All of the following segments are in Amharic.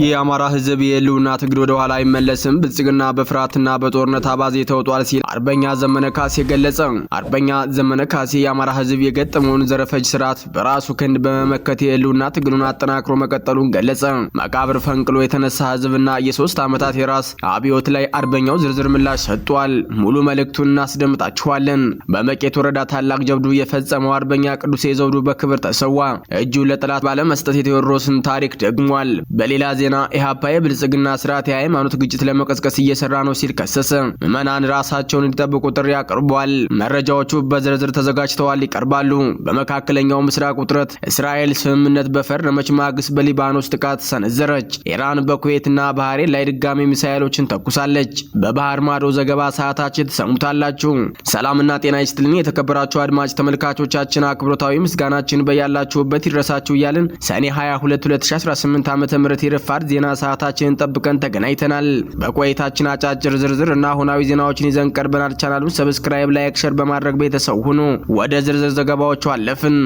የአማራ ህዝብ የህልውና ትግል ወደ ኋላ አይመለስም፣ ብልጽግና በፍርሃትና በጦርነት አባዜ ተውጧል ሲል አርበኛ ዘመነ ካሴ ገለጸ። አርበኛ ዘመነ ካሴ የአማራ ህዝብ የገጠመውን ዘረፈጅ ስርዓት በራሱ ክንድ በመመከት የህልውና ትግሉን አጠናክሮ መቀጠሉን ገለጸ። መቃብር ፈንቅሎ የተነሳ ህዝብና የሶስት ዓመታት የራስ አብዮት ላይ አርበኛው ዝርዝር ምላሽ ሰጥቷል። ሙሉ መልእክቱን እናስደምጣችኋለን። በመቄት ወረዳ ታላቅ ጀብዱ የፈጸመው አርበኛ ቅዱሴ ዘውዱ በክብር ተሰዋ። እጁን ለጠላት ባለመስጠት የቴዎድሮስን ታሪክ ደግሟል። በሌላ ዜና ኢህአፓ የብልጽግና ስርዓት የሃይማኖት ግጭት ለመቀስቀስ እየሰራ ነው ሲል ከሰሰ። ምዕመናን ራሳቸውን እንዲጠብቁ ጥሪ አቅርቧል። መረጃዎቹ በዝርዝር ተዘጋጅተዋል ይቀርባሉ። በመካከለኛው ምስራቅ ውጥረት እስራኤል ስምምነት በፈረመች ማግስት በሊባኖስ ጥቃት ሰነዘረች። ኢራን በኩዌትና ባህሬን ላይ ድጋሚ ሚሳኤሎችን ተኩሳለች። በባህር ማዶ ዘገባ ሰዓታችን ተሰሙታላችሁ። ሰላምና ጤና ይስጥልኝ የተከበራችሁ አድማጭ ተመልካቾቻችን፣ አክብሮታዊ ምስጋናችን በያላችሁበት ይድረሳችሁ እያልን ሰኔ 22 2018 ዓ.ም የረፋድ ዜና ሰዓታችንን ጠብቀን ተገናኝተናል። በቆይታችን አጫጭር ዝርዝር እና አሁናዊ ዜናዎችን ይዘን ቀርበናል። ቻናሉን ሰብስክራይብ፣ ላይክ፣ ሼር በማድረግ ቤተሰብ ሁኑ። ወደ ዝርዝር ዘገባዎቹ አለፍን።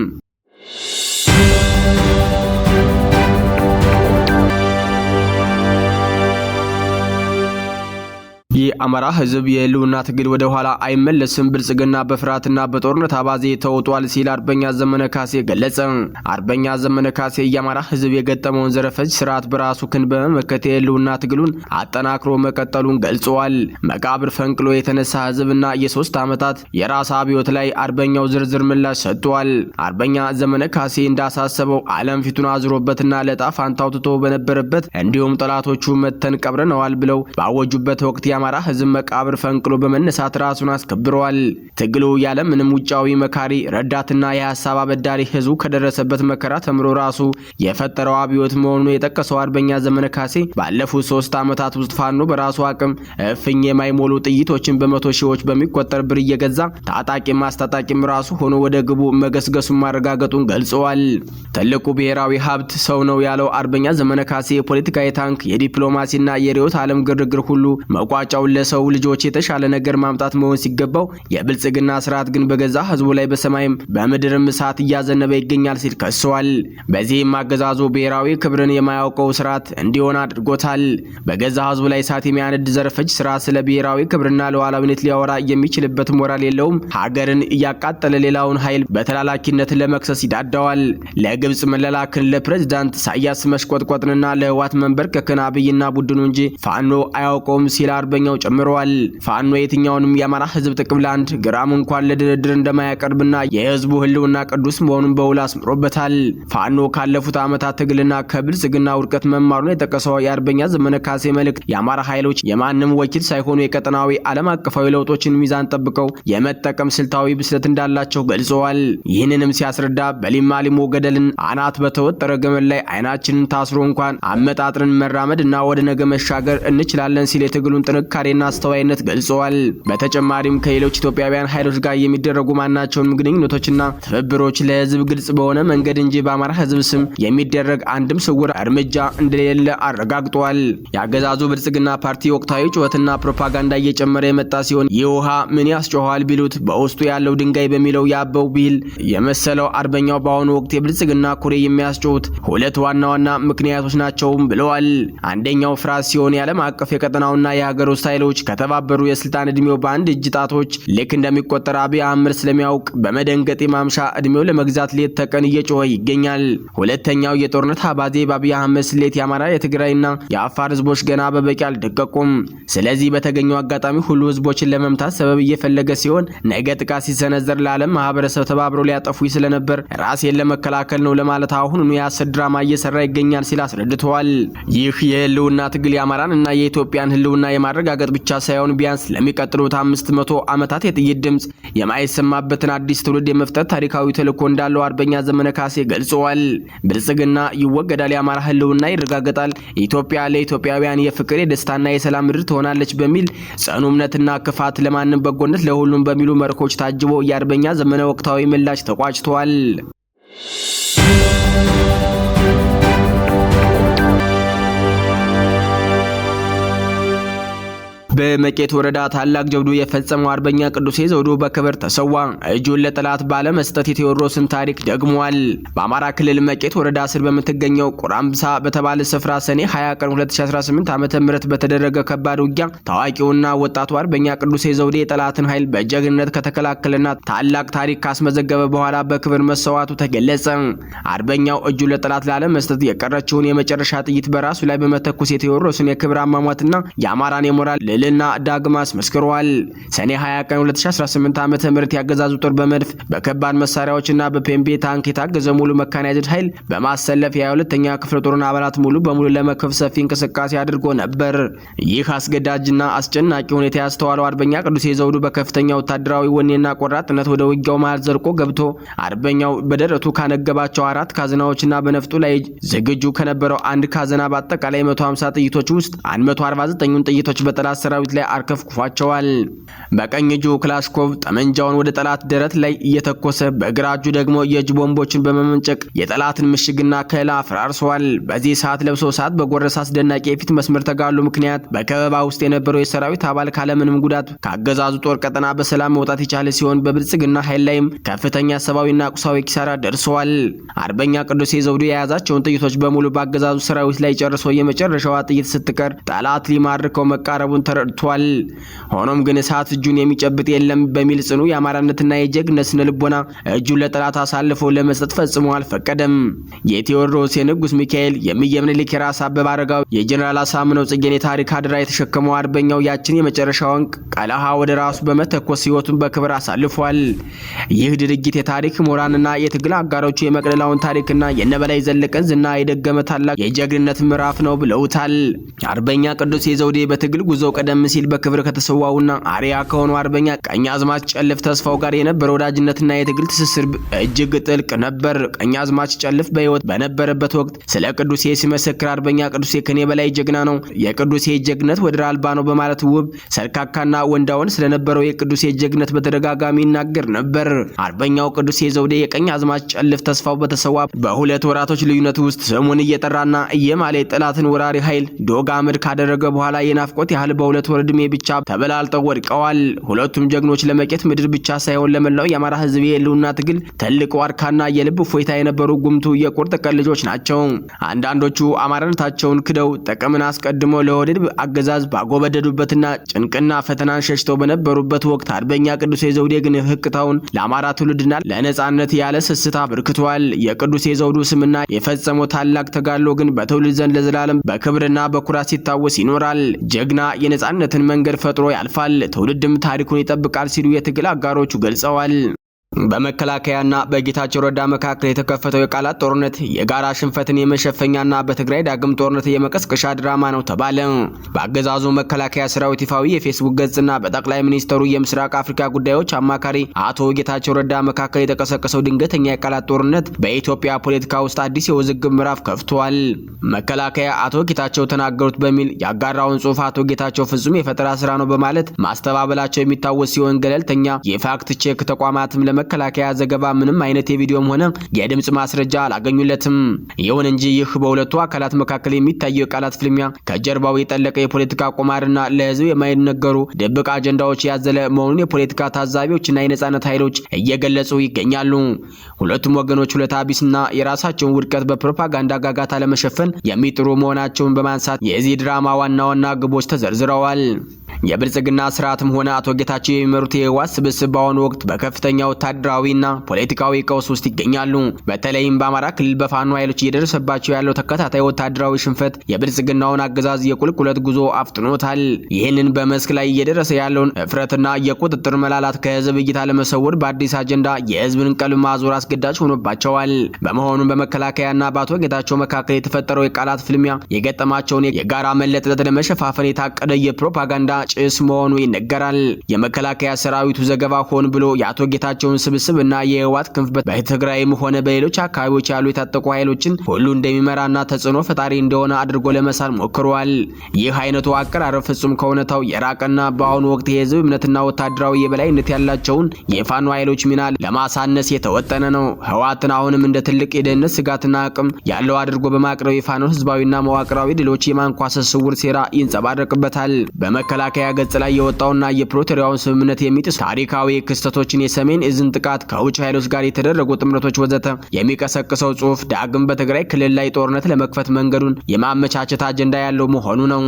የአማራ ህዝብ የህልውና ትግል ወደ ኋላ አይመለስም፣ ብልጽግና በፍርሃትና በጦርነት አባዜ ተውጧል ሲል አርበኛ ዘመነ ካሴ ገለጸ። አርበኛ ዘመነ ካሴ የአማራ ህዝብ የገጠመውን ዘረፈጅ ስርዓት በራሱ ክንድ በመመከት የህልውና ትግሉን አጠናክሮ መቀጠሉን ገልጸዋል። መቃብር ፈንቅሎ የተነሳ ህዝብና የሶስት ዓመታት የራስ አብዮት ላይ አርበኛው ዝርዝር ምላሽ ሰጥቷል። አርበኛ ዘመነ ካሴ እንዳሳሰበው ዓለም ፊቱን አዝሮበትና ለጣ ፋንታው ትቶ በነበረበት እንዲሁም ጠላቶቹ መተን ቀብረነዋል ብለው ባወጁበት ወቅት የአማራ ህዝብ መቃብር ፈንቅሎ በመነሳት ራሱን አስከብሯል። ትግሉ ያለ ምንም ውጫዊ መካሪ ረዳትና የሐሳብ አበዳሪ ህዝቡ ከደረሰበት መከራ ተምሮ ራሱ የፈጠረው አብዮት መሆኑን የጠቀሰው አርበኛ ዘመነ ካሴ ባለፉት 3 ዓመታት ውስጥ ፋኖ በራሱ አቅም እፍኝ የማይሞሉ ጥይቶችን በመቶ ሺዎች በሚቆጠር ብር እየገዛ ታጣቂ ማስታጣቂም ራሱ ሆኖ ወደ ግቡ መገስገሱን ማረጋገጡን ገልጸዋል። ትልቁ ብሔራዊ ሀብት ሰው ነው ያለው አርበኛ ዘመነ ካሴ የፖለቲካ የታንክ የዲፕሎማሲና የሪዮት ዓለም ግርግር ሁሉ መቋጫው ለሰው ልጆች የተሻለ ነገር ማምጣት መሆን ሲገባው የብልጽግና ስርዓት ግን በገዛ ህዝቡ ላይ በሰማይም በምድርም እሳት እያዘነበ ይገኛል ሲል ከሰዋል። በዚህም አገዛዙ ብሔራዊ ክብርን የማያውቀው ስርዓት እንዲሆን አድርጎታል። በገዛ ህዝቡ ላይ እሳት የሚያነድ ዘረፈጅ ስርዓት ስለ ብሔራዊ ክብርና ሉዓላዊነት ሊያወራ የሚችልበት ሞራል የለውም። ሀገርን እያቃጠለ ሌላውን ኃይል በተላላኪነት ለመክሰስ ይዳዳዋል። ለግብጽ መለላክን፣ ለፕሬዝዳንት ኢሳያስ መሽቆጥቆጥንና ለህዋት መንበርከክን አብይና ቡድኑ እንጂ ፋኖ አያውቀውም ሲል አርበኛው ጨምረዋል። ፋኖ የትኛውንም የአማራ ህዝብ ጥቅም ለአንድ ግራም እንኳን ለድርድር እንደማያቀርብና የህዝቡ ህልውና ቅዱስ መሆኑን በውል አስምሮበታል። ፋኖ ካለፉት ዓመታት ትግልና ከብልጽግና ውድቀት መማሩን የጠቀሰው የአርበኛ ዘመነ ካሴ መልእክት የአማራ ኃይሎች የማንም ወኪል ሳይሆኑ የቀጠናዊ ዓለም አቀፋዊ ለውጦችን ሚዛን ጠብቀው የመጠቀም ስልታዊ ብስለት እንዳላቸው ገልጸዋል። ይህንንም ሲያስረዳ በሊማሊሞ ገደልን አናት በተወጠረ ገመድ ላይ አይናችንን ታስሮ እንኳን አመጣጥርን መራመድና ወደ ነገ መሻገር እንችላለን ሲል የትግሉን ጥንካሬና አስተዋይነት ገልጸዋል። በተጨማሪም ከሌሎች ኢትዮጵያውያን ኃይሎች ጋር የሚደረጉ ማናቸውንም ግንኙነቶችና ትብብሮች ለህዝብ ግልጽ በሆነ መንገድ እንጂ በአማራ ህዝብ ስም የሚደረግ አንድም ስውር እርምጃ እንደሌለ አረጋግጧል። የአገዛዙ ብልጽግና ፓርቲ ወቅታዊ ጩኸትና ፕሮፓጋንዳ እየጨመረ የመጣ ሲሆን ይህ ውሃ ምን ያስጮኋል ቢሉት በውስጡ ያለው ድንጋይ በሚለው ያበው ቢል የመሰለው አርበኛው በአሁኑ ወቅት የብልጽግና ኩሬ የሚያስጮሁት ሁለት ዋና ዋና ምክንያቶች ናቸውም ብለዋል። አንደኛው ፍርሃት ሲሆን የዓለም አቀፍ የቀጠናውና የሀገር ውስጥ ኃይሎች ከተባበሩ የስልጣን እድሜው በአንድ እጅ ጣቶች ልክ እንደሚቆጠር አብይ አህመድ ስለሚያውቅ በመደንገጥ ማምሻ እድሜው ለመግዛት ሌት ተቀን እየጮኸ ይገኛል። ሁለተኛው የጦርነት አባዜ በአብይ አህመድ ስሌት የአማራ የትግራይና የአፋር ህዝቦች ገና በበቂ አልደቀቁም። ስለዚህ በተገኘው አጋጣሚ ሁሉ ህዝቦችን ለመምታት ሰበብ እየፈለገ ሲሆን ነገ ጥቃት ሲሰነዘር ለዓለም ማህበረሰብ ተባብረው ሊያጠፉ ስለነበር ራሴን ለመከላከል ነው ለማለት አሁን የሐሰት ድራማ እየሰራ ይገኛል ሲል አስረድተዋል። ይህ የህልውና ትግል የአማራን እና የኢትዮጵያን ህልውና የማረጋገጥ ብቻ ሳይሆን ቢያንስ ለሚቀጥሉት 500 ዓመታት የጥይት ድምጽ የማይሰማበትን አዲስ ትውልድ የመፍጠር ታሪካዊ ተልዕኮ እንዳለው አርበኛ ዘመነ ካሴ ገልጸዋል። ብልጽግና ይወገዳል፣ የአማራ ህልውና ይረጋገጣል፣ ኢትዮጵያ ለኢትዮጵያውያን የፍቅር የደስታና የሰላም ምድር ትሆናለች በሚል ጽኑ እምነትና ክፋት ለማንም በጎነት ለሁሉም በሚሉ መርሆች ታጅቦ የአርበኛ ዘመነ ወቅታዊ ምላሽ ተቋጭቷል። በመቄት ወረዳ ታላቅ ጀብዱ የፈጸመው አርበኛ ቅዱሴ ዘውዱ በክብር ተሰዋ። እጁን ለጠላት ባለመስጠት የቴዎድሮስን ታሪክ ደግሟል። በአማራ ክልል መቄት ወረዳ ስር በምትገኘው ቁራምሳ በተባለ ስፍራ ሰኔ 20 ቀን 2018 ዓ.ም በተደረገ ከባድ ውጊያ ታዋቂውና ወጣቱ አርበኛ ቅዱሴ ዘውዱ የጠላትን ኃይል በጀግንነት ከተከላከለና ታላቅ ታሪክ ካስመዘገበ በኋላ በክብር መሰዋቱ ተገለጸ። አርበኛው እጁን ለጠላት ላለመስጠት የቀረችውን የመጨረሻ ጥይት በራሱ ላይ በመተኮስ የቴዎድሮስን የክብር አሟሟትና የአማራን የሞራል ልዕልና ዳግም አስመስክሯል። ሰኔ 20 ቀን 2018 ዓ.ም ያገዛዙ ጦር በመድፍ በከባድ መሳሪያዎችና በፔምቤ ታንክ የታገዘ ሙሉ መካናይዝድ ኃይል በማሰለፍ የ22ኛ ክፍለ ጦርን አባላት ሙሉ በሙሉ ለመክበብ ሰፊ እንቅስቃሴ አድርጎ ነበር። ይህ አስገዳጅና አስጨናቂ ሁኔታ ያስተዋለው አርበኛ ቅዱሴ ዘውዱ በከፍተኛ ወታደራዊ ወኔና ቆራጥነት ወደ ውጊያው መሃል ዘልቆ ገብቶ አርበኛው በደረቱ ካነገባቸው 4 ካዝናዎችና በነፍጡ ላይ ዝግጁ ከነበረው አንድ ካዝና በአጠቃላይ 150 ጥይቶች ውስጥ 149ን ጥይቶች በጠላት ሰራዊት ላይ አርከፍክፏቸዋል። በቀኝ እጁ ክላሽኮቭ ጠመንጃውን ወደ ጠላት ደረት ላይ እየተኮሰ በግራ እጁ ደግሞ የእጅ ቦምቦችን በመመንጨቅ የጠላትን ምሽግና ከላ አፈራርሷል። በዚህ ሰዓት ለብሶ ሰዓት በጎረሰ አስደናቂ የፊት መስመር ተጋሉ ምክንያት በከበባ ውስጥ የነበረው የሰራዊት አባል ካለምንም ጉዳት ካገዛዙ ጦር ቀጠና በሰላም መውጣት የቻለ ሲሆን በብልጽግና ኃይል ላይም ከፍተኛ ሰብአዊና ቁሳዊ ኪሳራ ደርሷል። አርበኛ ቅዱሴ ዘውዱ የያዛቸውን ጥይቶች በሙሉ ባገዛዙ ሰራዊት ላይ ጨርሶ የመጨረሻዋ ጥይት ስትቀር ጠላት ሊማርከው መቃረቡን ተረድቷል። ሆኖም ግን እሳት እጁን የሚጨብጥ የለም በሚል ጽኑ የአማራነትና የጀግነት ስነ ልቦና እጁን ለጠላት አሳልፎ ለመስጠት ፈጽሞ አልፈቀደም። የቴዎድሮስ፣ የንጉስ ሚካኤል፣ የሚየ ምኒልክ፣ የራስ አበበ አረጋዊ፣ የጀነራል አሳምነው ጽጌን የታሪክ አደራ የተሸከመው አርበኛው ያችን የመጨረሻውን ቀለሃ ወደ ራሱ በመተኮስ ህይወቱን በክብር አሳልፏል። ይህ ድርጊት የታሪክ ምሁራንና የትግል አጋሮቹ የመቅደላውን ታሪክና የነበላይ ዘለቀን ዝና የደገመ ታላቅ የጀግንነት ምዕራፍ ነው ብለውታል። አርበኛ ቅዱሴ ዘውዴ በትግል ጉዞ ቀደም ሲል በክብር ከተሰዋውና አሪያ ከሆኑ አርበኛ ቀኛዝማች ጨልፍ ተስፋው ጋር የነበረው ወዳጅነትና የትግል ትስስር እጅግ ጥልቅ ነበር። ቀኛዝማች ጨልፍ በህይወት በነበረበት ወቅት ስለ ቅዱሴ ሲመሰክር አርበኛ ቅዱሴ ከኔ በላይ ጀግና ነው፣ የቅዱሴ ጀግነት ወደር አልባ ነው በማለት ውብ ሰልካካና ወንዳውን ስለነበረው የቅዱሴ ጀግነት በተደጋጋሚ ይናገር ነበር። አርበኛው ቅዱሴ ዘውዴ የቀኛዝማች ጨልፍ ተስፋው በተሰዋ በሁለት ወራቶች ልዩነት ውስጥ ስሙን እየጠራና እየማለ ጠላትን ወራሪ ኃይል ዶግ አመድ ካደረገ በኋላ የናፍቆት ያህል በሁለት ወር ዕድሜ ብቻ ተበላልጠው ወድቀዋል። ሁለቱም ጀግኖች ለመቄት ምድር ብቻ ሳይሆን ለመላው የአማራ ህዝብ የህልውና ትግል ትልቅ ዋርካና የልብ ፎይታ የነበሩ ጉምቱ የቁርጥ ቀን ልጆች ናቸው። አንዳንዶቹ አማራነታቸውን ክደው ጥቅምን አስቀድመው ለወደድ አገዛዝ ባጎበደዱበትና ጭንቅና ፈተናን ሸሽተው በነበሩበት ወቅት አርበኛ ቅዱሴ ዘውዴ ግን ህቅታውን ለአማራ ትውልድና ለነጻነት ያለ ስስት አበርክቷል። የቅዱሴ ዘውዱ ስምና የፈጸመው ታላቅ ተጋድሎ ግን በትውልድ ዘንድ ለዘላለም በክብርና በኩራት ሲታወስ ይኖራል። ጀግና የነጻነትን መንገድ ፈጥሮ ያልፋል፣ ትውልድም ታሪኩን ይጠብቃል ሲሉ የትግል አጋሮቹ ገልጸዋል። በመከላከያና በጌታቸው ረዳ መካከል የተከፈተው የቃላት ጦርነት የጋራ ሽንፈትን የመሸፈኛና በትግራይ ዳግም ጦርነት የመቀስቀሻ ድራማ ነው ተባለ። በአገዛዙ መከላከያ ሰራዊት ይፋዊ የፌስቡክ ገጽና በጠቅላይ ሚኒስትሩ የምስራቅ አፍሪካ ጉዳዮች አማካሪ አቶ ጌታቸው ረዳ መካከል የተቀሰቀሰው ድንገተኛ የቃላት ጦርነት በኢትዮጵያ ፖለቲካ ውስጥ አዲስ የውዝግብ ምዕራፍ ከፍቷል። መከላከያ አቶ ጌታቸው ተናገሩት በሚል ያጋራውን ጽሑፍ አቶ ጌታቸው ፍጹም የፈጠራ ስራ ነው በማለት ማስተባበላቸው የሚታወስ ሲሆን ገለልተኛ የፋክት ቼክ ተቋማትም መከላከያ ዘገባ ምንም አይነት የቪዲዮም ሆነ የድምጽ ማስረጃ አላገኙለትም። ይሁን እንጂ ይህ በሁለቱ አካላት መካከል የሚታየው የቃላት ፍልሚያ ከጀርባው የጠለቀ የፖለቲካ ቁማርና ለህዝብ የማይነገሩ ድብቅ አጀንዳዎች ያዘለ መሆኑን የፖለቲካ ታዛቢዎችና የነጻነት ኃይሎች እየገለጹ ይገኛሉ። ሁለቱም ወገኖች ሁለት አቢስና የራሳቸውን ውድቀት በፕሮፓጋንዳ ጋጋታ ለመሸፈን የሚጥሩ መሆናቸውን በማንሳት የዚህ ድራማ ዋና ዋና ግቦች ተዘርዝረዋል። የብልጽግና ስርዓትም ሆነ አቶ ጌታቸው የሚመሩት የህወሓት ስብስብ በአሁኑ ወቅት በከፍተኛ ወታደራዊና ፖለቲካዊ ቀውስ ውስጥ ይገኛሉ። በተለይም በአማራ ክልል በፋኖ ኃይሎች እየደረሰባቸው ያለው ተከታታይ ወታደራዊ ሽንፈት የብልጽግናውን አገዛዝ የቁልቁለት ጉዞ አፍጥኖታል። ይህንን በመስክ ላይ እየደረሰ ያለውን እፍረትና የቁጥጥር መላላት ከህዝብ እይታ ለመሰወር በአዲስ አጀንዳ የህዝብን ቀልብ ማዞር አስገዳጅ ሆኖባቸዋል። በመሆኑም በመከላከያና በአቶ ጌታቸው መካከል የተፈጠረው የቃላት ፍልሚያ የገጠማቸውን የጋራ መለጠጥ ለመሸፋፈን የታቀደ የፕሮፓጋንዳ ጭስ መሆኑ ይነገራል። የመከላከያ ሰራዊቱ ዘገባ ሆን ብሎ የአቶ ጌታቸውን ስብስብና የህወሓት ክንፍ በትግራይም ሆነ በሌሎች አካባቢዎች ያሉ የታጠቁ ኃይሎችን ሁሉ እንደሚመራና ተጽዕኖ ፈጣሪ እንደሆነ አድርጎ ለመሳል ሞክሯል። ይህ አይነቱ አቀራረብ ፍጹም ከእውነታው የራቀና በአሁኑ ወቅት የህዝብ እምነትና ወታደራዊ የበላይነት ያላቸውን የፋኖ ኃይሎች ሚና ለማሳነስ የተወጠነ ነው። ህወሓትን አሁንም እንደ ትልቅ የደህንነት ስጋትና አቅም ያለው አድርጎ በማቅረብ የፋኖ ህዝባዊና መዋቅራዊ ድሎች የማንኳሰስ ስውር ሴራ ይንጸባረቅበታል። በመከላከያ መከላከያ ገጽ ላይ የወጣውና የፕሪቶሪያውን ስምምነት የሚጥስ ታሪካዊ ክስተቶችን የሰሜን እዝን ጥቃት ከውጭ ኃይሎች ጋር የተደረጉ ጥምረቶች ወዘተ የሚቀሰቅሰው ጽሑፍ ዳግም በትግራይ ክልል ላይ ጦርነት ለመክፈት መንገዱን የማመቻቸት አጀንዳ ያለው መሆኑ ነው።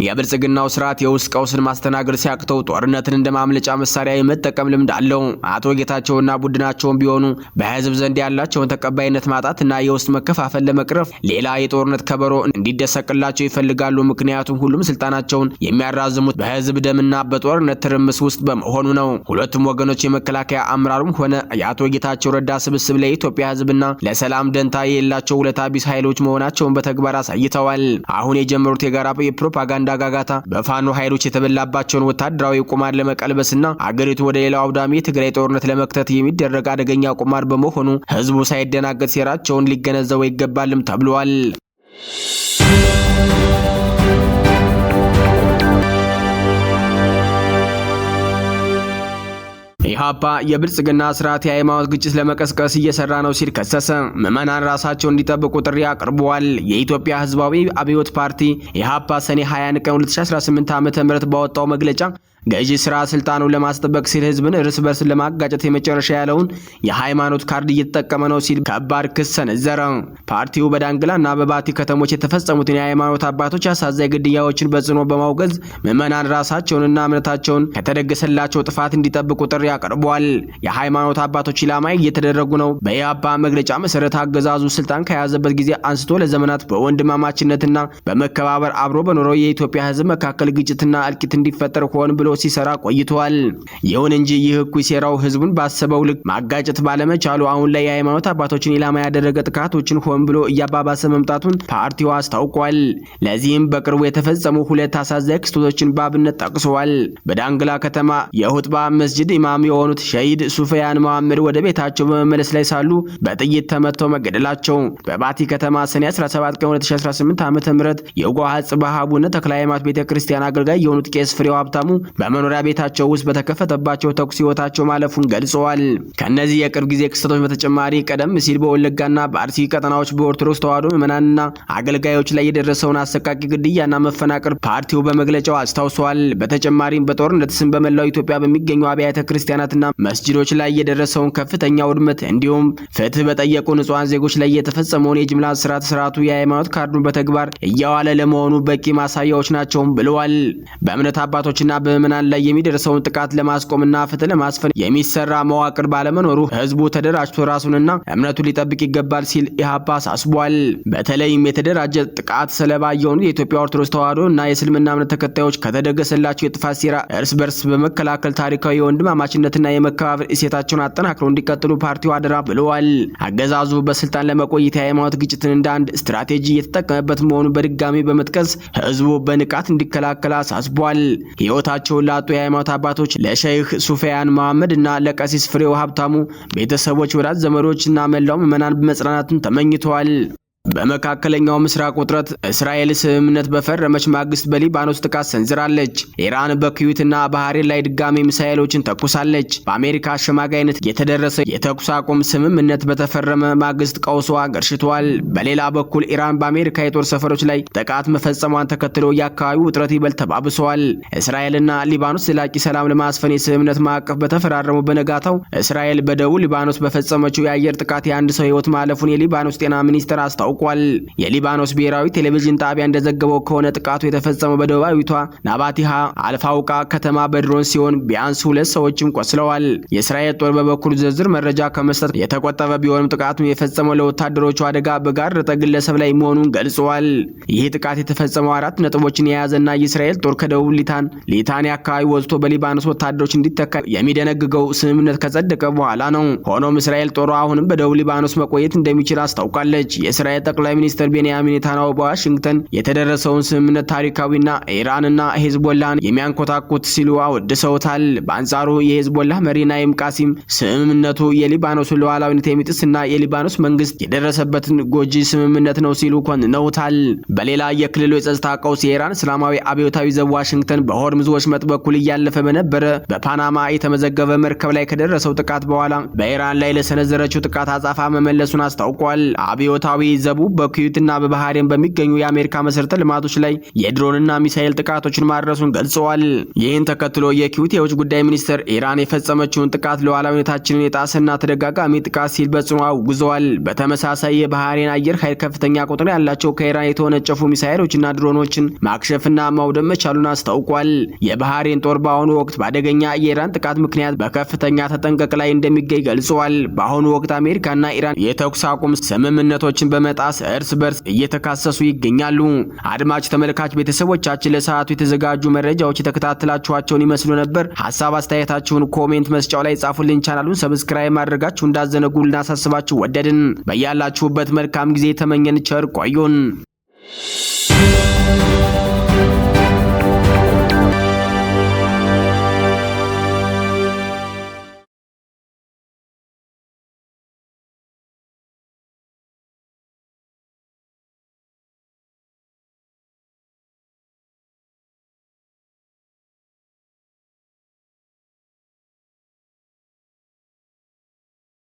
የብልጽግናው ስርዓት የውስጥ ቀውስን ማስተናገድ ሲያቅተው ጦርነትን እንደ ማምለጫ መሳሪያ የመጠቀም ልምድ አለው። አቶ ጌታቸውና ቡድናቸውን ቢሆኑ በህዝብ ዘንድ ያላቸውን ተቀባይነት ማጣትና የውስጥ መከፋፈል ለመቅረፍ ሌላ የጦርነት ከበሮ እንዲደሰቅላቸው ይፈልጋሉ። ምክንያቱም ሁሉም ስልጣናቸውን የሚያራዝሙት በህዝብ ደምና በጦርነት ትርምስ ውስጥ በመሆኑ ነው። ሁለቱም ወገኖች የመከላከያ አመራሩም ሆነ የአቶ ጌታቸው ረዳ ስብስብ ለኢትዮጵያ ህዝብና ለሰላም ደንታ የሌላቸው ውለታ ቢስ ኃይሎች መሆናቸውን በተግባር አሳይተዋል። አሁን የጀመሩት የጋራ የፕሮፓጋንዳ ጋጋታ በፋኖ ኃይሎች የተበላባቸውን ወታደራዊ ቁማር ለመቀልበስና አገሪቱ ወደ ሌላው አውዳሚ የትግራይ ጦርነት ለመክተት የሚደረግ አደገኛ ቁማር በመሆኑ ህዝቡ ሳይደናገጥ ሴራቸውን ሊገነዘበው ይገባልም ተብሏል። ኢህአፓ የብልጽግና ስርዓት የሃይማኖት ግጭት ለመቀስቀስ እየሰራ ነው ሲል ከሰሰ። ምዕመናን ራሳቸውን እንዲጠብቁ ጥሪ አቅርበዋል። የኢትዮጵያ ህዝባዊ አብዮት ፓርቲ ኢህአፓ ሰኔ 20 ቀን 2018 ዓ.ም ባወጣው መግለጫ ገዢ ስርዓት ስልጣኑን ለማስጠበቅ ሲል ህዝብን እርስ በርስ ለማጋጨት የመጨረሻ ያለውን የሃይማኖት ካርድ እየተጠቀመ ነው ሲል ከባድ ክስ ሰነዘረ። ፓርቲው በዳንግላና በባቲ ከተሞች የተፈጸሙትን የሃይማኖት አባቶች አሳዛኝ ግድያዎችን በጽኖ በማውገዝ ምዕመናን ራሳቸውንና እምነታቸውን ከተደገሰላቸው ጥፋት እንዲጠብቁ ጥሪ አቅርበዋል። የሃይማኖት አባቶች ኢላማ እየተደረጉ ነው። በኢህአፓ መግለጫ መሰረት አገዛዙ ስልጣን ከያዘበት ጊዜ አንስቶ ለዘመናት በወንድማማችነትና በመከባበር አብሮ በኖረው የኢትዮጵያ ህዝብ መካከል ግጭትና እልቂት እንዲፈጠር ሆን ብሎ ሲሰራ ቆይቷል። ይሁን እንጂ ይህ እኩይ ሴራው ህዝቡን ባሰበው ልክ ማጋጨት ባለመቻሉ አሁን ላይ የሃይማኖት አባቶችን ኢላማ ያደረገ ጥቃቶችን ሆን ብሎ እያባባሰ መምጣቱን ፓርቲው አስታውቋል። ለዚህም በቅርቡ የተፈጸሙ ሁለት አሳዛኝ ክስተቶችን በአብነት ጠቅሷል። በዳንግላ ከተማ የሁጥባ መስጂድ ኢማም የሆኑት ሸሂድ ሱፊያን መሐመድ ወደ ቤታቸው በመመለስ ላይ ሳሉ በጥይት ተመተው መገደላቸው፣ በባቲ ከተማ ሰኔ 17 ቀን 2018 ዓ.ም የጓሃ ጽባህ አቡነ ተክለ ሃይማኖት ቤተክርስቲያን አገልጋይ የሆኑት ቄስ ፍሬው ሀብታሙ በመኖሪያ ቤታቸው ውስጥ በተከፈተባቸው ተኩስ ህይወታቸው ማለፉን ገልጸዋል። ከነዚህ የቅርብ ጊዜ ክስተቶች በተጨማሪ ቀደም ሲል በወለጋና በአርሲ ቀጠናዎች በኦርቶዶክስ ተዋሕዶ ምዕመናንና አገልጋዮች ላይ የደረሰውን አሰቃቂ ግድያና መፈናቀል ፓርቲው በመግለጫው አስታውሷል። በተጨማሪም በጦርነት ስም በመላው ኢትዮጵያ በሚገኙ አብያተ ክርስቲያናትና መስጂዶች ላይ የደረሰውን ከፍተኛ ውድመት እንዲሁም ፍትህ በጠየቁ ንጹሃን ዜጎች ላይ የተፈጸመውን የጅምላ እስራት ስርዓቱ የሃይማኖት ካርዱን በተግባር እያዋለ ለመሆኑ በቂ ማሳያዎች ናቸው ብለዋል። በእምነት አባቶችና በምዕመናን ላይ የሚደርሰውን ጥቃት ለማስቆምና ፍትህ ለማስፈን የሚሰራ መዋቅር ባለመኖሩ ህዝቡ ተደራጅቶ ራሱንና እምነቱን ሊጠብቅ ይገባል ሲል ኢህአፓ አሳስቧል። በተለይም የተደራጀ ጥቃት ሰለባ የሆኑ የኢትዮጵያ ኦርቶዶክስ ተዋሕዶ እና የእስልምና እምነት ተከታዮች ከተደገሰላቸው የጥፋት ሴራ እርስ በርስ በመከላከል ታሪካዊ የወንድማማችነትና የመከባበር እሴታቸውን አጠናክረው እንዲቀጥሉ ፓርቲው አደራ ብለዋል። አገዛዙ በስልጣን ለመቆየት የሃይማኖት ግጭትን እንደ አንድ ስትራቴጂ እየተጠቀመበት መሆኑን በድጋሚ በመጥቀስ ህዝቡ በንቃት እንዲከላከል አሳስቧል። ሕይወታቸውን ላጡ የሃይማኖት አባቶች ለሼህ ሱፊያን መሐመድ እና ለቀሲስ ፍሬው ሀብታሙ ቤተሰቦች፣ ወዳጅ ዘመዶችና መላው ምዕመናን መጽናናትን ተመኝተዋል። በመካከለኛው ምስራቅ ውጥረት እስራኤል ስምምነት በፈረመች ማግስት በሊባኖስ ጥቃት ሰንዝራለች። ኢራን በኩዌትና ባህሬን ላይ ድጋሚ ሚሳኤሎችን ተኩሳለች። በአሜሪካ አሸማጋይነት የተደረሰ የተኩስ አቁም ስምምነት በተፈረመ ማግስት ቀውሷ ገርሽቷል። በሌላ በኩል ኢራን በአሜሪካ የጦር ሰፈሮች ላይ ጥቃት መፈጸሟን ተከትሎ የአካባቢው ውጥረት ይበልጥ ተባብሷል። እስራኤልና ሊባኖስ ዘላቂ ሰላም ለማስፈን የስምምነት ማዕቀፍ በተፈራረሙ በነጋታው እስራኤል በደቡብ ሊባኖስ በፈጸመችው የአየር ጥቃት የአንድ ሰው ሕይወት ማለፉን የሊባኖስ ጤና ሚኒስቴር አስታውቋል። የሊባኖስ ብሔራዊ ቴሌቪዥን ጣቢያ እንደዘገበው ከሆነ ጥቃቱ የተፈጸመው በደቡባዊቷ ናባቲሃ አልፋውቃ ከተማ በድሮን ሲሆን ቢያንስ 2 ሰዎችም ቆስለዋል። የእስራኤል ጦር በበኩሉ ዝርዝር መረጃ ከመስጠት የተቆጠበ ቢሆንም ጥቃቱን የፈጸመው ለወታደሮቹ አደጋ በጋረጠ ግለሰብ ላይ መሆኑን ገልጿል። ይህ ጥቃት የተፈጸመው 4 ነጥቦችን የያዘና የእስራኤል ጦር ከደቡብ ሊታኒ አካባቢ ወጥቶ በሊባኖስ ወታደሮች እንዲተካ የሚደነግገው ስምምነት ከጸደቀ በኋላ ነው። ሆኖም እስራኤል ጦሩ አሁንም በደቡብ ሊባኖስ መቆየት እንደሚችል አስታውቃለች። የእስራኤል ጠቅላይ ሚኒስትር ቤንያሚን ኔታንያሁ በዋሽንግተን የተደረሰውን ስምምነት ታሪካዊና ኢራንና ሄዝቦላን የሚያንኮታኩት ሲሉ አወድሰውታል። በአንጻሩ የሄዝቦላህ መሪ ናኢም ቃሲም ስምምነቱ የሊባኖስን ሉዓላዊነት የሚጥስና የሊባኖስ መንግስት የደረሰበትን ጎጂ ስምምነት ነው ሲሉ ኮንነውታል። በሌላ የክልሉ የጸጥታ ቀውስ የኢራን እስላማዊ አብዮታዊ ዘብ ዋሽንግተን በሆርሙዝ ወሽመጥ በኩል እያለፈ በነበረ በፓናማ የተመዘገበ መርከብ ላይ ከደረሰው ጥቃት በኋላ በኢራን ላይ ለሰነዘረችው ጥቃት አጻፋ መመለሱን አስታውቋል። አብዮታዊ ዘቡ በደቡብ በኩዌትና በባህሬን በሚገኙ የአሜሪካ መሰረተ ልማቶች ላይ የድሮንና ሚሳኤል ጥቃቶችን ማድረሱን ገልጸዋል። ይህን ተከትሎ የኩዌት የውጭ ጉዳይ ሚኒስትር ኢራን የፈጸመችውን ጥቃት ሉዓላዊነታችንን የጣሰና ተደጋጋሚ ጥቃት ሲል በጽኑ አውግዘዋል። በተመሳሳይ የባህሬን አየር ኃይል ከፍተኛ ቁጥር ያላቸው ከኢራን የተወነጨፉ ሚሳኤሎችና ድሮኖችን ማክሸፍና ማውደም መቻሉን አስታውቋል። የባህሬን ጦር በአሁኑ ወቅት በአደገኛ የኢራን ጥቃት ምክንያት በከፍተኛ ተጠንቀቅ ላይ እንደሚገኝ ገልጸዋል። በአሁኑ ወቅት አሜሪካና ኢራን የተኩስ አቁም ስምምነቶችን በመጣስ እርስ በርስ እየተካሰሱ ይገኛሉ። አድማጭ ተመልካች ቤተሰቦቻችን ለሰዓቱ የተዘጋጁ መረጃዎች የተከታተላችኋቸውን ይመስሉ ነበር። ሀሳብ አስተያየታችሁን ኮሜንት መስጫው ላይ ጻፉልን። ቻናሉን ሰብስክራይብ ማድረጋችሁ እንዳዘነጉ ልናሳስባችሁ ወደድን። በያላችሁበት መልካም ጊዜ ተመኘን። ቸር ቆዩን።